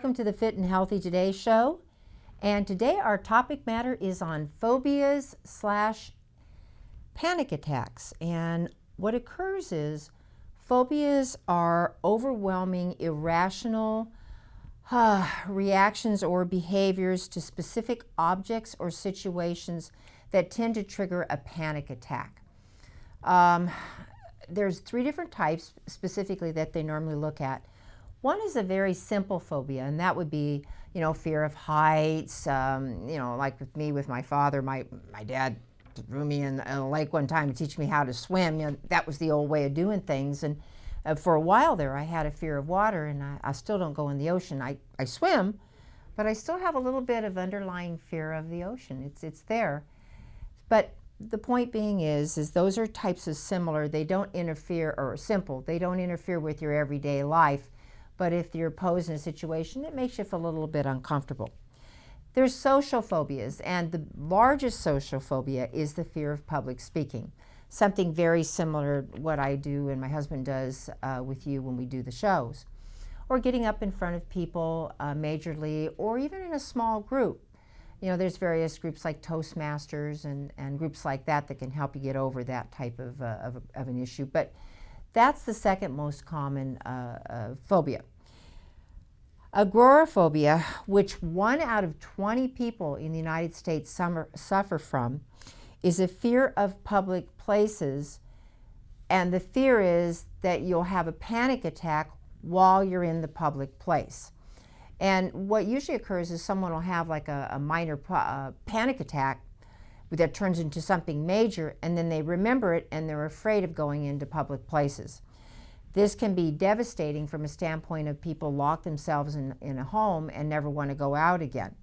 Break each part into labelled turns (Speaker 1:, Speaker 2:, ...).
Speaker 1: welcome to the Fit and Healthy Today show. And today our topic matter is on phobias / panic attacks. And what occurs is phobias are overwhelming, irrational reactions or behaviors to specific objects or situations that tend to trigger a panic attack. There's 3 different types specifically that they normally look at. One is a very simple phobia, and that would be, fear of heights. Like with me, with my father, my dad threw me in a lake one time to teach me how to swim. That was the old way of doing things. And for a while there, I had a fear of water, and I still don't go in the ocean. I swim, but I still have a little bit of underlying fear of the ocean. It's there. But the point being is those are types of similar. They don't interfere, or simple. They don't interfere with your everyday life. But if you're posed in a situation, it makes you feel a little bit uncomfortable. There's social phobias, and the largest social phobia is the fear of public speaking. Something very similar to what I do and my husband does with you when we do the shows. Or getting up in front of people majorly, or even in a small group. There's various groups like Toastmasters and groups like that can help you get over that type of an issue. But that's the second most common phobia. Agoraphobia, which 1 out of 20 people in the United States suffer from, is a fear of public places, and the fear is that you'll have a panic attack while you're in the public place. And what usually occurs is someone will have like a minor panic attack that turns into something major, and then they remember it and they're afraid of going into public places. This can be devastating from a standpoint of people lock themselves in a home and never want to go out again.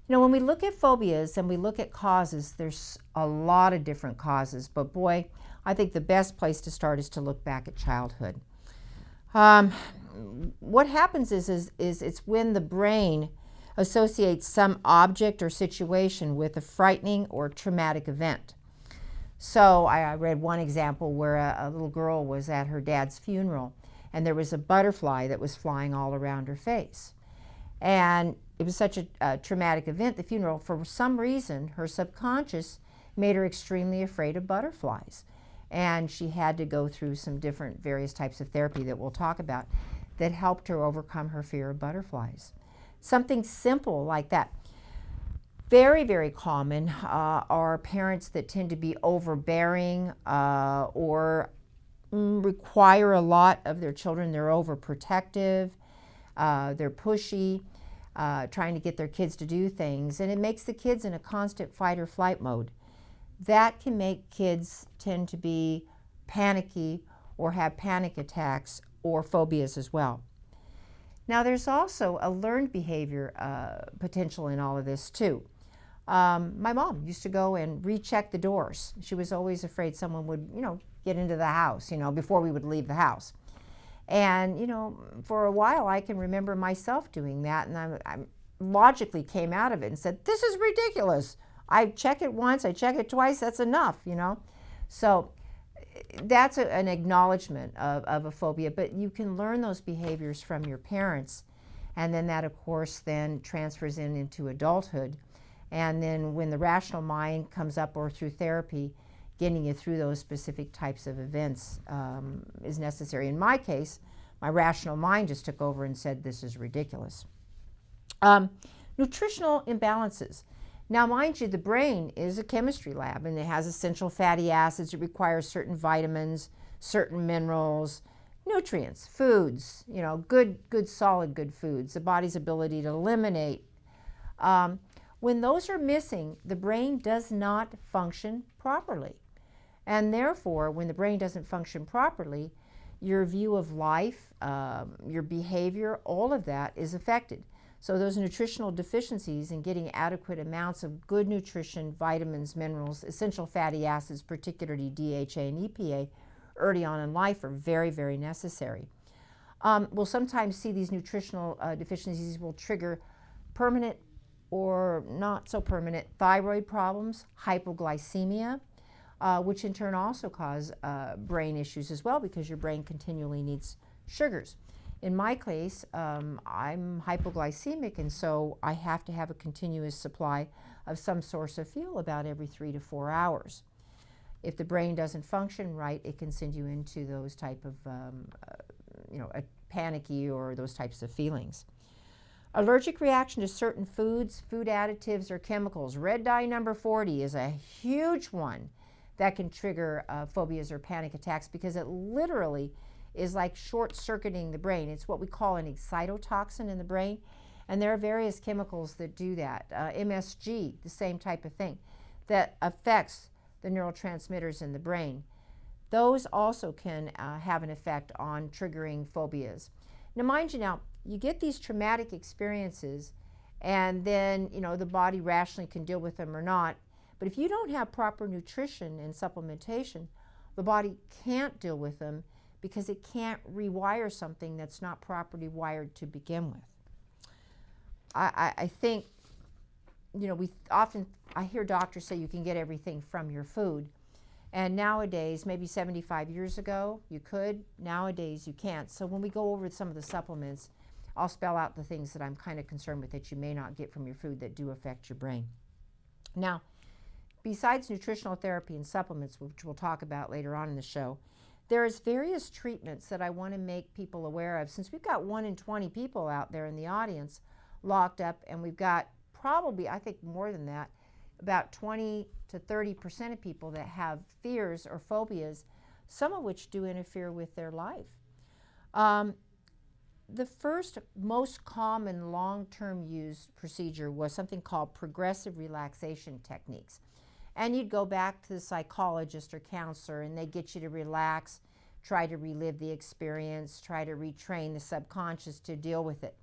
Speaker 1: When we look at phobias and we look at causes, there's a lot of different causes, but boy, I think the best place to start is to look back at childhood. What happens is it's when the brain associates some object or situation with a frightening or traumatic event. So I read one example where a little girl was at her dad's funeral, and there was a butterfly that was flying all around her face. And it was such a traumatic event, the funeral, for some reason, her subconscious made her extremely afraid of butterflies. And she had to go through some different various types of therapy that we'll talk about that helped her overcome her fear of butterflies. Something simple like that. Very, very common are parents that tend to be overbearing or require a lot of their children. They're overprotective, they're pushy, trying to get their kids to do things, and it makes the kids in a constant fight or flight mode. That can make kids tend to be panicky or have panic attacks or phobias as well. Now, there's also a learned behavior potential in all of this too. My mom used to go and recheck the doors. She was always afraid someone would, get into the house, before we would leave the house. And, for a while I can remember myself doing that, and I logically came out of it and said, this is ridiculous. I check it once, I check it twice, that's enough, So that's an acknowledgement of a phobia, but you can learn those behaviors from your parents, and then that of course then transfers into adulthood. And then when the rational mind comes up, or through therapy, getting you through those specific types of events is necessary. In my case, my rational mind just took over and said, this is ridiculous. Nutritional imbalances. Now, mind you, the brain is a chemistry lab, and it has essential fatty acids. It requires certain vitamins, certain minerals, nutrients, foods, good solid, good foods, the body's ability to eliminate. When those are missing, the brain does not function properly. And therefore, when the brain doesn't function properly, your view of life, your behavior, all of that is affected. So those nutritional deficiencies in getting adequate amounts of good nutrition, vitamins, minerals, essential fatty acids, particularly DHA and EPA, early on in life are very, very necessary. We'll sometimes see these nutritional deficiencies will trigger permanent or not so permanent thyroid problems, hypoglycemia, which in turn also cause brain issues as well, because your brain continually needs sugars. In my case, I'm hypoglycemic, and so I have to have a continuous supply of some source of fuel about every 3 to 4 hours. If the brain doesn't function right, it can send you into those type of, panicky or those types of feelings. Allergic reaction to certain foods, food additives, or chemicals. Red dye number 40 is a huge one that can trigger phobias or panic attacks because it literally is like short-circuiting the brain. It's what we call an excitotoxin in the brain, and there are various chemicals that do that. MSG, the same type of thing, that affects the neurotransmitters in the brain. Those also can have an effect on triggering phobias. Now, mind you, you get these traumatic experiences, and then the body rationally can deal with them or not. But if you don't have proper nutrition and supplementation, the body can't deal with them because it can't rewire something that's not properly wired to begin with. I think, I hear doctors say you can get everything from your food. And nowadays, maybe 75 years ago, you could. Nowadays, you can't. So when we go over some of the supplements, I'll spell out the things that I'm kind of concerned with that you may not get from your food that do affect your brain. Now, besides nutritional therapy and supplements, which we'll talk about later on in the show, there's various treatments that I want to make people aware of. Since we've got 1 in 20 people out there in the audience locked up, and we've got probably, I think more than that, about 20 to 30% of people that have fears or phobias, some of which do interfere with their life. The first most common long-term used procedure was something called progressive relaxation techniques. And you'd go back to the psychologist or counselor, and they get you to relax, try to relive the experience, try to retrain the subconscious to deal with it.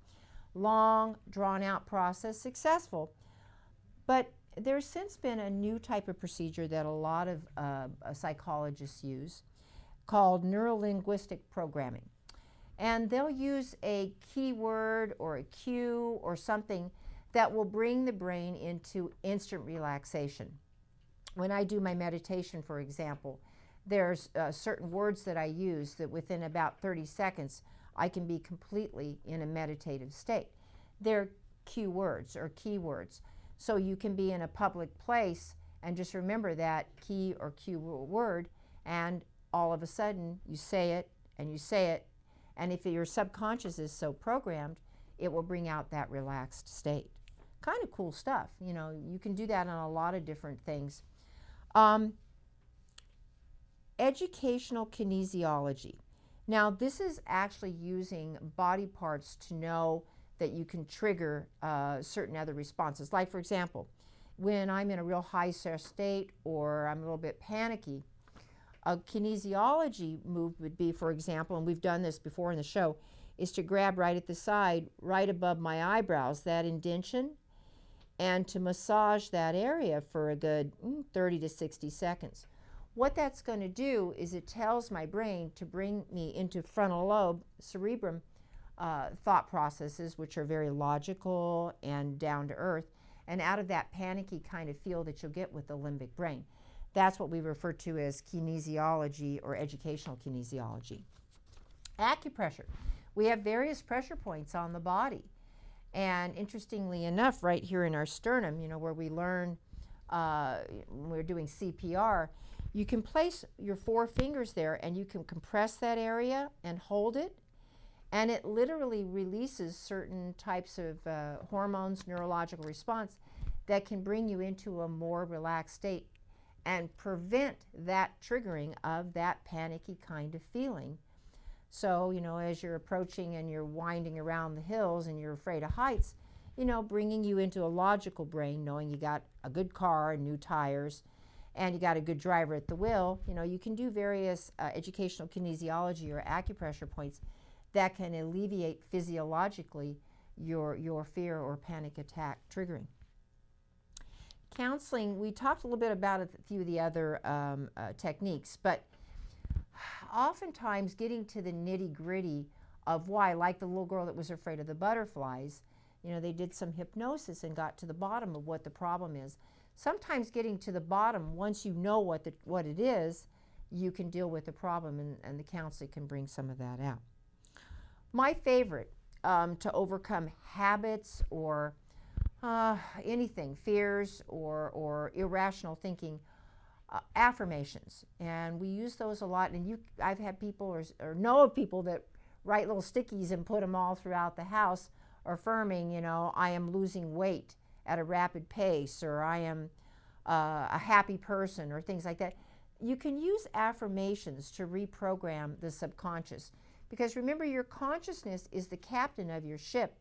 Speaker 1: Long, drawn-out process, successful. But there's since been a new type of procedure that a lot of psychologists use called neurolinguistic programming. And they'll use a keyword or a cue or something that will bring the brain into instant relaxation. When I do my meditation, for example, there's certain words that I use that within about 30 seconds, I can be completely in a meditative state. They're cue words or keywords. So you can be in a public place and just remember that key or cue word, and all of a sudden you say it and you say it, and if your subconscious is so programmed, it will bring out that relaxed state. Kind of cool stuff. You can do that on a lot of different things. Educational kinesiology. Now, this is actually using body parts to know that you can trigger certain other responses. Like, for example, when I'm in a real high stress state or I'm a little bit panicky, a kinesiology move would be, for example, and we've done this before in the show, is to grab right at the side, right above my eyebrows, that indention, and to massage that area for a good 30 to 60 seconds. What that's going to do is it tells my brain to bring me into frontal lobe, cerebrum, thought processes, which are very logical and down to earth, and out of that panicky kind of feel that you'll get with the limbic brain. That's what we refer to as kinesiology or educational kinesiology. Acupressure. We have various pressure points on the body. And interestingly enough, right here in our sternum, where we learn when we're doing CPR, you can place your 4 fingers there and you can compress that area and hold it. And it literally releases certain types of hormones, neurological response that can bring you into a more relaxed state and prevent that triggering of that panicky kind of feeling. So, as you're approaching and you're winding around the hills and you're afraid of heights, bringing you into a logical brain, knowing you got a good car and new tires and you got a good driver at the wheel, you can do various educational kinesiology or acupressure points that can alleviate physiologically your fear or panic attack triggering. Counseling, we talked a little bit about a few of the other techniques, but oftentimes getting to the nitty-gritty of why, like the little girl that was afraid of the butterflies, they did some hypnosis and got to the bottom of what the problem is. Sometimes getting to the bottom, once you know what it is, you can deal with the problem, and the counselor can bring some of that out. My favorite to overcome habits or anything, fears or irrational thinking, affirmations. And we use those a lot. And I've had people or know of people that write little stickies and put them all throughout the house, affirming, I am losing weight at a rapid pace, or I am a happy person, or things like that. You can use affirmations to reprogram the subconscious, because remember, your consciousness is the captain of your ship,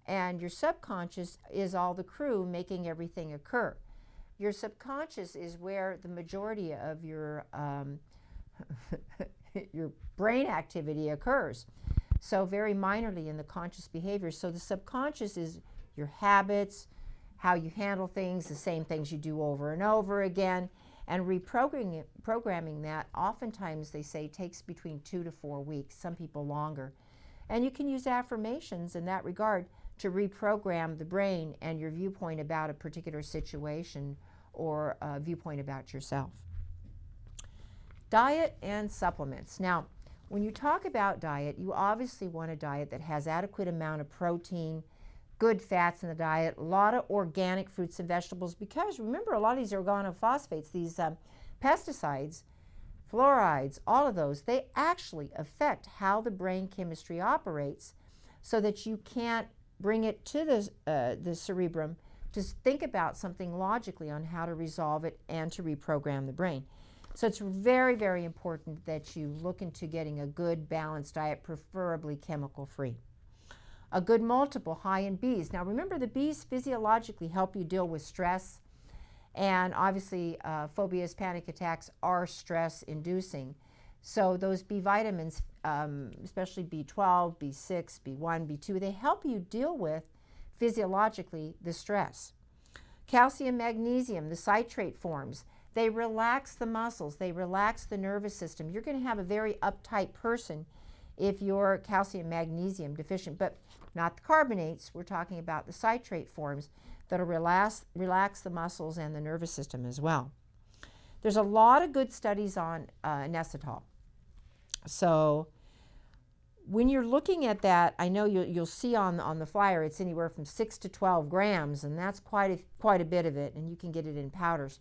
Speaker 1: and your subconscious is all the crew making everything occur. Your subconscious is where the majority of your your brain activity occurs. So very minorly in the conscious behavior. So the subconscious is your habits, how you handle things, the same things you do over and over again, and reprogramming that, oftentimes they say takes between 2 to 4 weeks, some people longer. And you can use affirmations in that regard to reprogram the brain and your viewpoint about a particular situation or a viewpoint about yourself. Diet and supplements. Now, when you talk about diet, you obviously want a diet that has adequate amount of protein, good fats in the diet, a lot of organic fruits and vegetables, because remember, a lot of these organophosphates, these pesticides, fluorides, all of those, they actually affect how the brain chemistry operates, so that you can't bring it to the cerebrum to think about something logically on how to resolve it and to reprogram the brain. So it's very, very important that you look into getting a good balanced diet, preferably chemical-free. A good multiple high in Bs. Now remember, the Bs physiologically help you deal with stress, and obviously phobias, panic attacks are stress-inducing. So those B vitamins, especially B12, B6, B1, B2, they help you deal with physiologically the stress. Calcium, magnesium, the citrate forms, they relax the muscles, they relax the nervous system. You're going to have a very uptight person if you're calcium, magnesium deficient, but not the carbonates. We're talking about the citrate forms that'll relax the muscles and the nervous system as well. There's a lot of good studies on inositol. So when you're looking at that, I know you'll see on the flyer it's anywhere from 6 to 12 grams, and that's quite a bit of it, and you can get it in powders.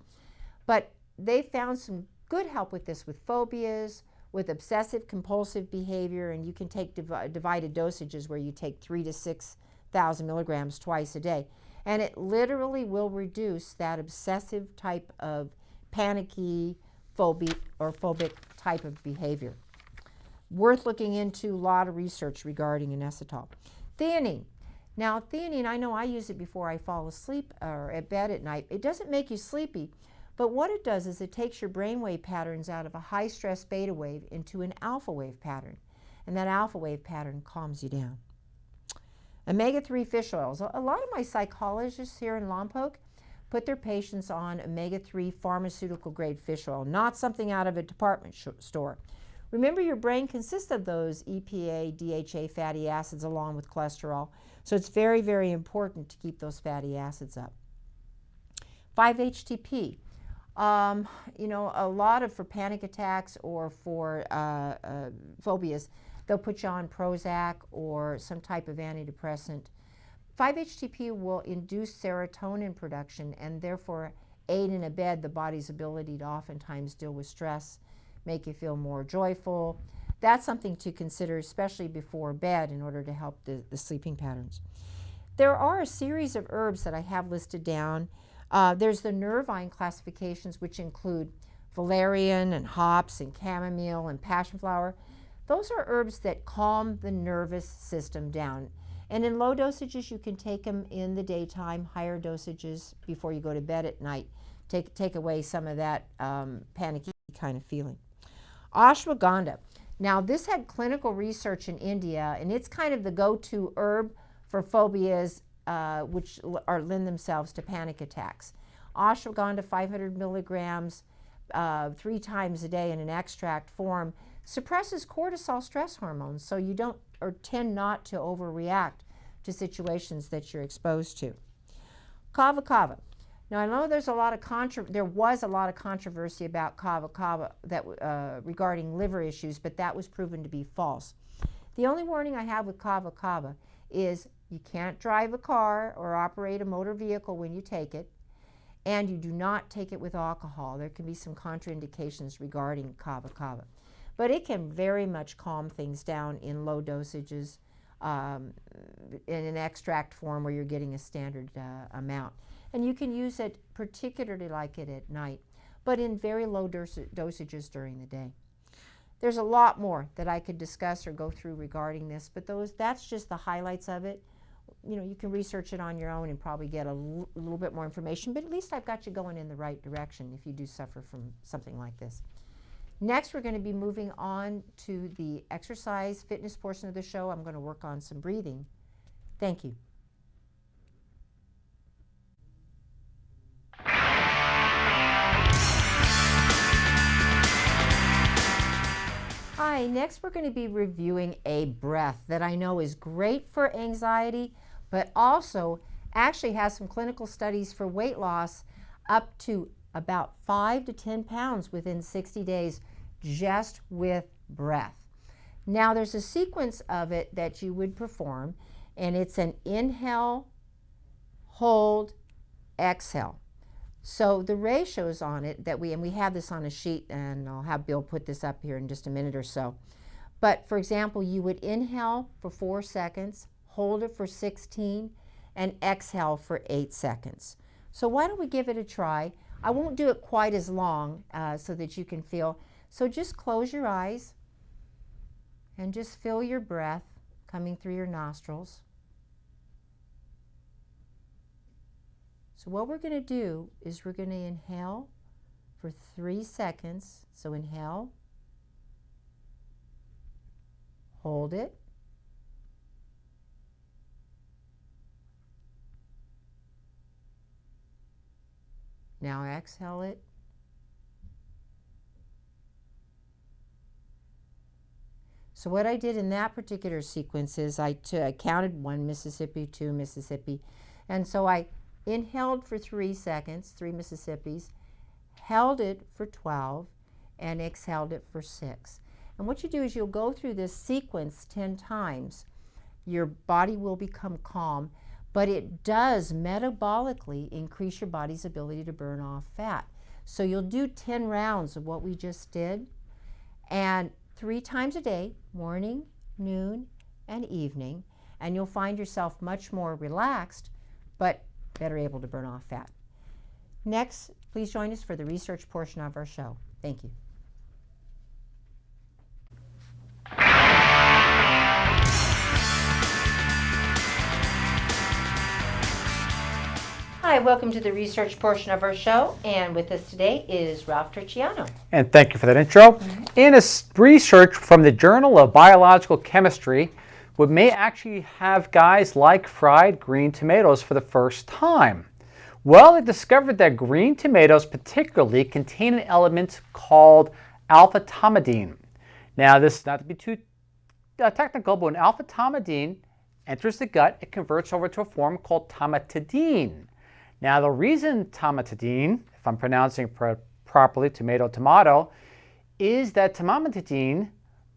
Speaker 1: But they found some good help with this, with phobias, with obsessive compulsive behavior, and you can take divided dosages where you take 3,000 to 6,000 milligrams twice a day. And it literally will reduce that obsessive type of panicky, phobic type of behavior. Worth looking into, a lot of research regarding inositol. Theanine. Now theanine, I know I use it before I fall asleep or at bed at night. It doesn't make you sleepy, but what it does is it takes your brainwave patterns out of a high stress beta wave into an alpha wave pattern. And that alpha wave pattern calms you down. Omega-3 fish oils. A lot of my psychologists here in Lompoc put their patients on omega-3 pharmaceutical grade fish oil, not something out of a department store. Remember, your brain consists of those EPA, DHA fatty acids along with cholesterol. So it's very, very important to keep those fatty acids up. 5-HTP. A lot of, for panic attacks or for phobias, they'll put you on Prozac or some type of antidepressant. 5-HTP will induce serotonin production and therefore aid and abet the body's ability to oftentimes deal with stress, make you feel more joyful. That's something to consider, especially before bed, in order to help the sleeping patterns. There are a series of herbs that I have listed down. There's the nervine classifications, which include valerian and hops and chamomile and passion flower. Those are herbs that calm the nervous system down. And in low dosages, you can take them in the daytime, higher dosages before you go to bed at night. Take away some of that panicky kind of feeling. Ashwagandha. Now, this had clinical research in India, and it's kind of the go-to herb for phobias which lend themselves to panic attacks. Ashwagandha, 500 milligrams 3 times a day in an extract form, suppresses cortisol stress hormones, so you don't or tend not to overreact to situations that you're exposed to. Kava kava. Now, I know there was a lot of controversy about kava kava that regarding liver issues, but that was proven to be false. The only warning I have with kava kava is you can't drive a car or operate a motor vehicle when you take it, and you do not take it with alcohol. There can be some contraindications regarding kava kava. But it can very much calm things down in low dosages, in an extract form where you're getting a standard amount. And you can use it, particularly like it at night, but in very low dosages during the day. There's a lot more that I could discuss or go through regarding this, but that's just the highlights of it. You know, you can research it on your own and probably get a little bit more information, but at least I've got you going in the right direction if you do suffer from something like this. Next, we're going to be moving on to the exercise fitness portion of the show. I'm going to work on some breathing. Thank you. Hi, next we're going to be reviewing a breath that I know is great for anxiety, but also actually has some clinical studies for weight loss up to about 5 to 10 pounds within 60 days just with breath. Now there's a sequence of it that you would perform, and it's an inhale, hold, exhale. So the ratios on it and we have this on a sheet, and I'll have Bill put this up here in just a minute or so. But for example, you would inhale for 4 seconds, hold it for 16, and exhale for 8 seconds. So why don't we give it a try? I won't do it quite as long so that you can feel. So just close your eyes and just feel your breath coming through your nostrils. So what we're going to do is we're going to inhale for 3 seconds. So inhale, hold it, now exhale it, so what I did in that particular sequence is I counted 1 Mississippi, 2 Mississippi, and so I inhaled for 3 seconds, 3 Mississippis, held it for 12, and exhaled it for 6. And what you do is you'll go through this sequence 10 times. Your body will become calm, but it does metabolically increase your body's ability to burn off fat. So you'll do 10 rounds of what we just did, and 3 times a day, morning, noon, and evening, and you'll find yourself much more relaxed, but better able to burn off fat. Next, please join us for the research portion of our show. Thank you. Hi, welcome to the research portion of our show, and with us today is Ralph Turchiano.
Speaker 2: And thank you for that intro. In a research from the Journal of Biological Chemistry, we may actually have guys like fried green tomatoes for the first time. Well, they discovered that green tomatoes particularly contain an element called alpha-thymidine. Now, this is not to be too technical, but when alpha-thymidine enters the gut, it converts over to a form called thymidine. Now, the reason thymidine, if I'm pronouncing it properly, tomato, is that thymidine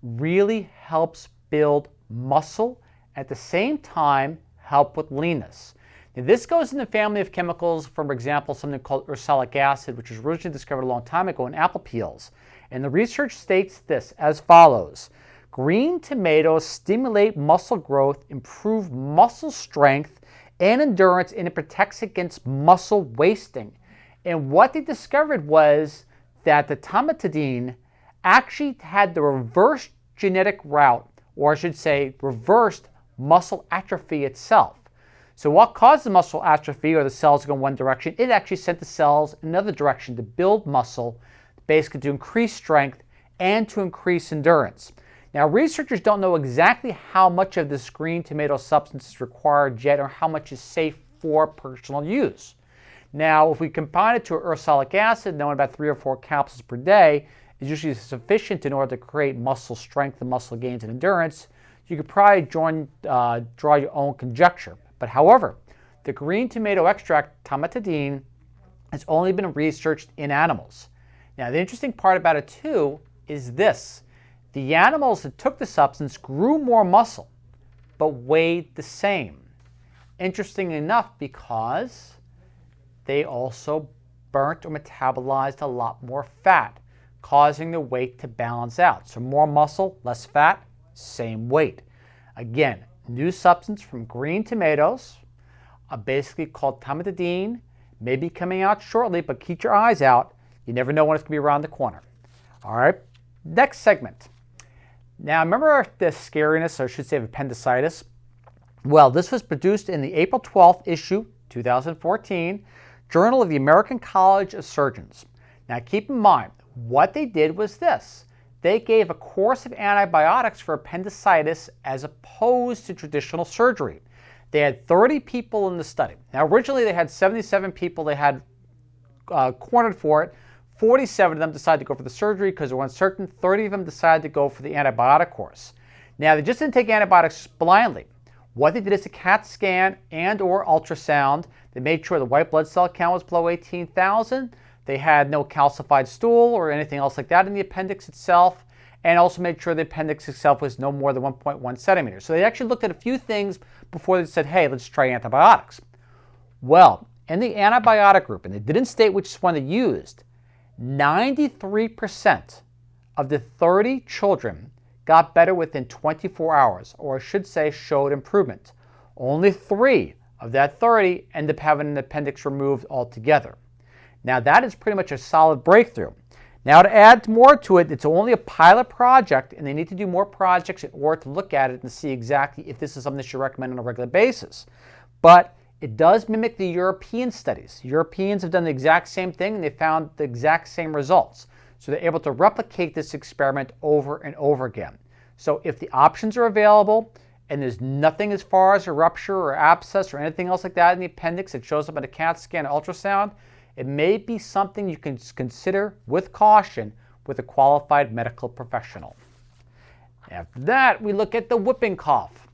Speaker 2: really helps build muscle, at the same time help with leanness. Now, this goes in the family of chemicals, for example, something called ursolic acid, which was originally discovered a long time ago in apple peels. And the research states this as follows: green tomatoes stimulate muscle growth, improve muscle strength and endurance, and it protects against muscle wasting. And what they discovered was that the thymidine actually had the reverse genetic route, or I should say reversed muscle atrophy itself. So what caused the muscle atrophy, or the cells to go in one direction, it actually sent the cells in another direction to build muscle, basically to increase strength and to increase endurance. Now, researchers don't know exactly how much of this green tomato substance is required yet, or how much is safe for personal use. Now, if we combine it to ursolic acid, knowing about 3 or 4 capsules per day is usually sufficient in order to create muscle strength and muscle gains and endurance, you could probably draw your own conjecture. But however, the green tomato extract, thymidine, has only been researched in animals. Now, the interesting part about it too is this. The animals that took the substance grew more muscle, but weighed the same. Interesting enough, because they also burnt or metabolized a lot more fat, causing the weight to balance out. So more muscle, less fat, same weight. Again, new substance from green tomatoes, basically called tomatidine, may be coming out shortly, but keep your eyes out. You never know when it's going to be around the corner. All right, next segment. Now, remember the scariness, or I should say, of appendicitis? Well, this was produced in the April 12th issue, 2014, Journal of the American College of Surgeons. Now, keep in mind, what they did was this. They gave a course of antibiotics for appendicitis as opposed to traditional surgery. They had 30 people in the study. Now, originally they had 77 people they had cornered for it. 47 of them decided to go for the surgery because they were uncertain. 30 of them decided to go for the antibiotic course. Now, they just didn't take antibiotics blindly. What they did is a CAT scan and or ultrasound. They made sure the white blood cell count was below 18,000. They had no calcified stool or anything else like that in the appendix itself, and also made sure the appendix itself was no more than 1.1 centimeters. So they actually looked at a few things before they said, hey, let's try antibiotics. Well, in the antibiotic group, and they didn't state which one they used, 93% of the 30 children got better within 24 hours, or I should say showed improvement. Only 3 of that 30 ended up having an appendix removed altogether. Now that is pretty much a solid breakthrough. Now to add more to it, it's only a pilot project and they need to do more projects in order to look at it and see exactly if this is something that you recommend on a regular basis. But it does mimic the European studies. Europeans have done the exact same thing and they found the exact same results. So they're able to replicate this experiment over and over again. So if the options are available and there's nothing as far as a rupture or abscess or anything else like that in the appendix that shows up in a CAT scan or ultrasound, it may be something you can consider with caution with a qualified medical professional. After that, we look at the whooping cough.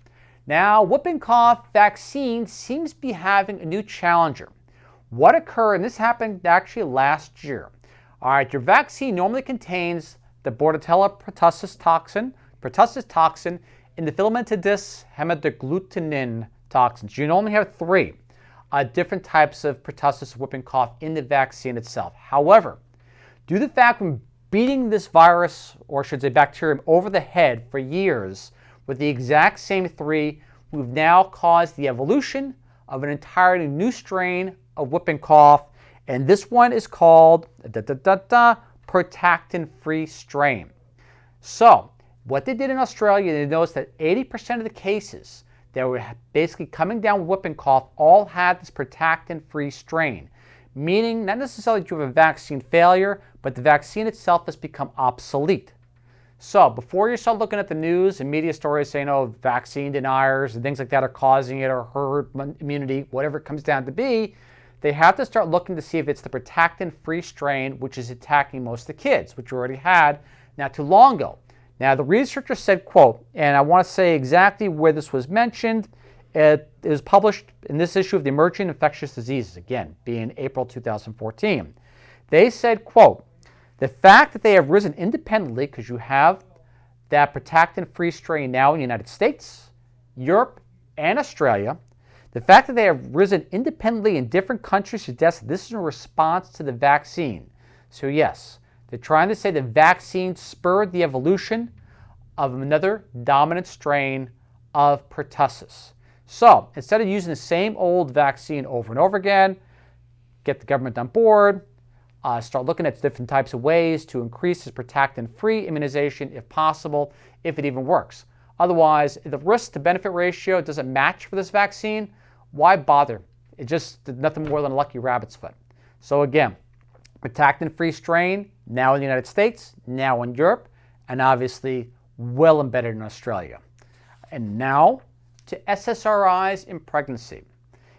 Speaker 2: Now, whooping cough vaccine seems to be having a new challenger. What occurred, and this happened actually last year. All right, your vaccine normally contains the Bordetella pertussis toxin and the filamentous haemagglutinin toxins. You normally have 3 different types of pertussis whooping cough in the vaccine itself. However, due to the fact we've been beating this virus, or should say bacterium, over the head for years with the exact same 3, we've now caused the evolution of an entirely new strain of whooping cough, and this one is called pertactin-free strain. So, what they did in Australia, they noticed that 80% of the cases that were basically coming down with whooping cough all had this pertactin-free strain, meaning not necessarily that you have a vaccine failure, but the vaccine itself has become obsolete. So before you start looking at the news and media stories saying, oh, vaccine deniers and things like that are causing it, or herd immunity, whatever it comes down to be, they have to start looking to see if it's the pertactin-free strain which is attacking most of the kids, which we already had not too long ago. Now, the researcher said, quote, and I want to say exactly where this was mentioned. It was published in this issue of the Emerging Infectious Diseases, again, being April 2014. They said, quote, the fact that they have risen independently, because you have that pertactin-free strain now in the United States, Europe, and Australia, the fact that they have risen independently in different countries suggests that this is in response to the vaccine. So yes, they're trying to say the vaccine spurred the evolution of another dominant strain of pertussis. So instead of using the same old vaccine over and over again, get the government on board, start looking at different types of ways to increase this pertactin-free immunization if possible, if it even works. Otherwise, if the risk to benefit ratio doesn't match for this vaccine, why bother? It just did nothing more than a lucky rabbit's foot. So again, pertactin-free strain, now in the United States, now in Europe, and obviously well embedded in Australia. And now to SSRIs in pregnancy.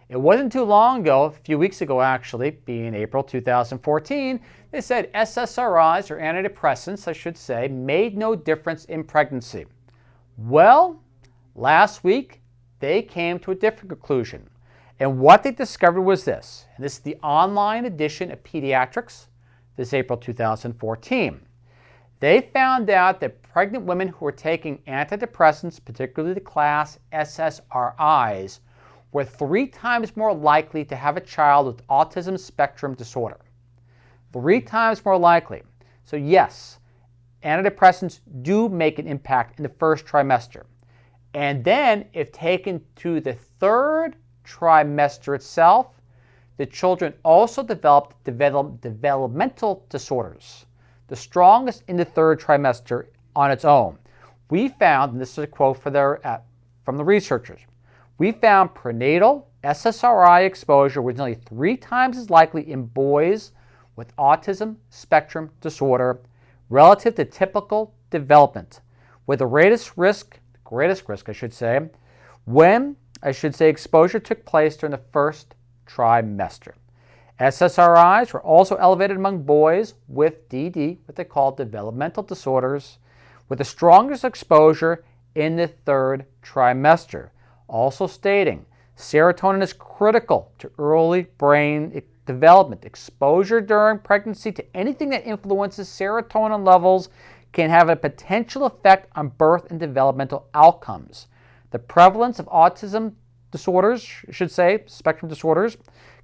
Speaker 2: It wasn't too long ago, a few weeks ago actually, being April 2014, they said SSRIs, or antidepressants I should say, made no difference in pregnancy. Well, last week they came to a different conclusion. And what they discovered was this, and this is the online edition of Pediatrics, this April 2014. They found out that pregnant women who were taking antidepressants, particularly the class SSRIs, were 3 times more likely to have a child with autism spectrum disorder. 3 times more likely. So yes, antidepressants do make an impact in the first trimester. And then, if taken to the 3rd trimester itself, the children also developed developmental disorders, the strongest in the 3rd trimester on its own. We found, and this is a quote from the researchers, we found prenatal SSRI exposure was nearly 3 times as likely in boys with autism spectrum disorder relative to typical development, with the greatest risk, when exposure took place during the 1st trimester. SSRIs were also elevated among boys with DD, what they call developmental disorders, with the strongest exposure in the 3rd trimester. Also stating, serotonin is critical to early brain development. Exposure during pregnancy to anything that influences serotonin levels can have a potential effect on birth and developmental outcomes. The prevalence of autism disorders, spectrum disorders,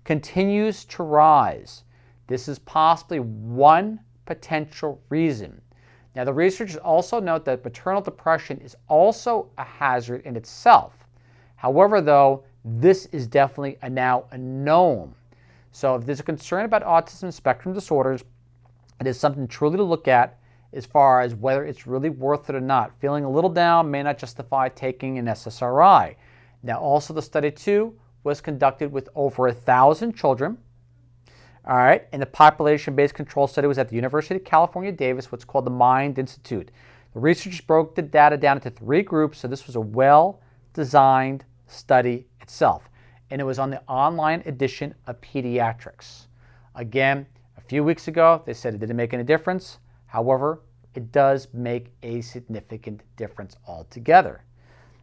Speaker 2: continues to rise. This is possibly one potential reason. Now, the researchers also note that maternal depression is also a hazard in itself. However, though, this is definitely now a known. So if there's a concern about autism spectrum disorders, it is something truly to look at as far as whether it's really worth it or not. Feeling a little down may not justify taking an SSRI. Now, also the study too was conducted with over 1,000 children. All right, and the population-based control study was at the University of California, Davis, what's called the Mind Institute. The researchers broke the data down into 3 groups, so this was a well-designed study itself. And it was on the online edition of Pediatrics. Again, a few weeks ago, they said it didn't make any difference. However, it does make a significant difference altogether.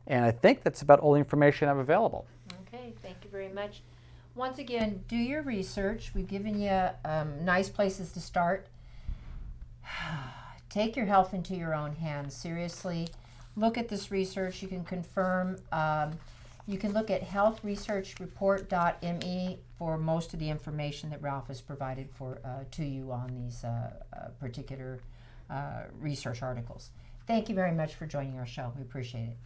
Speaker 2: And I think that's about all the information I have available.
Speaker 1: Okay, thank you very much. Once again, do your research. We've given you nice places to start. Take your health into your own hands. Seriously, look at this research. You can confirm. You can look at healthresearchreport.me for most of the information that Ralph has provided to you on these particular research articles. Thank you very much for joining our show. We appreciate it.